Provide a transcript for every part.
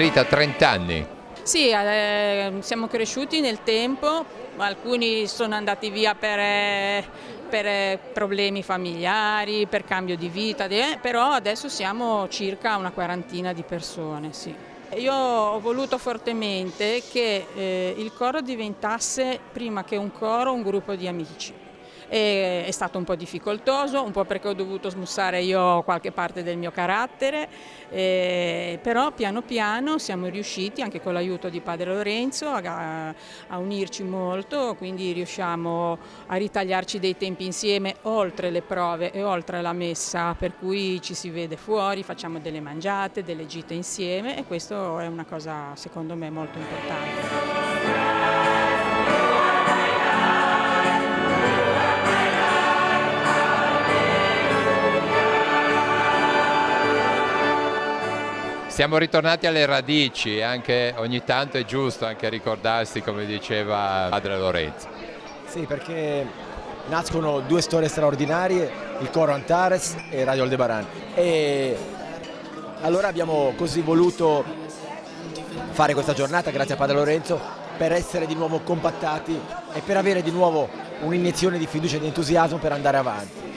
Rita, 30 anni. Sì, siamo cresciuti nel tempo, alcuni sono andati via per problemi familiari, per cambio di vita, però adesso siamo circa una quarantina di persone, sì. Io ho voluto fortemente che il coro diventasse, prima che un coro, un gruppo di amici. È stato un po' difficoltoso, un po' perché ho dovuto smussare io qualche parte del mio carattere, però piano piano siamo riusciti, anche con l'aiuto di Padre Lorenzo, a unirci molto, quindi riusciamo a ritagliarci dei tempi insieme oltre le prove e oltre la messa, per cui ci si vede fuori, facciamo delle mangiate, delle gite insieme e questo è una cosa secondo me molto importante. Siamo ritornati alle radici e anche ogni tanto è giusto anche ricordarsi, come diceva Padre Lorenzo. Sì, perché nascono due storie straordinarie, il coro Antares e Radio Aldebaran. E allora abbiamo così voluto fare questa giornata, grazie a Padre Lorenzo, per essere di nuovo compattati e per avere di nuovo un'iniezione di fiducia e di entusiasmo per andare avanti.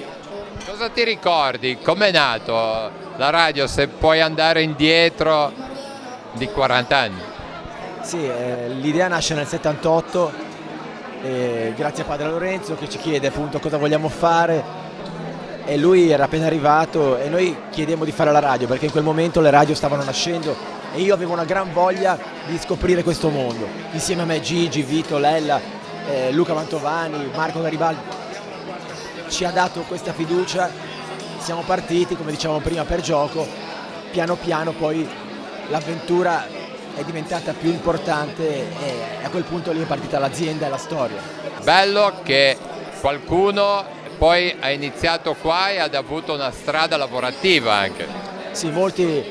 Cosa ti ricordi? Com'è nato la radio, se puoi andare indietro di 40 anni? Sì, l'idea nasce nel 78, grazie a Padre Lorenzo che ci chiede appunto cosa vogliamo fare e lui era appena arrivato e noi chiedemmo di fare la radio perché in quel momento le radio stavano nascendo e io avevo una gran voglia di scoprire questo mondo. Insieme a me Gigi, Vito, Lella, Luca Mantovani, Marco Garibaldi. Ci ha dato questa fiducia, siamo partiti come dicevamo prima per gioco, piano piano poi l'avventura è diventata più importante e a quel punto lì è partita l'azienda e la storia. Bello che qualcuno poi ha iniziato qua e ha avuto una strada lavorativa anche. Sì, molti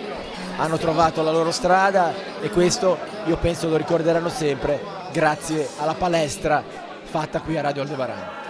hanno trovato la loro strada e questo io penso lo ricorderanno sempre grazie alla palestra fatta qui a Radio Aldebaran.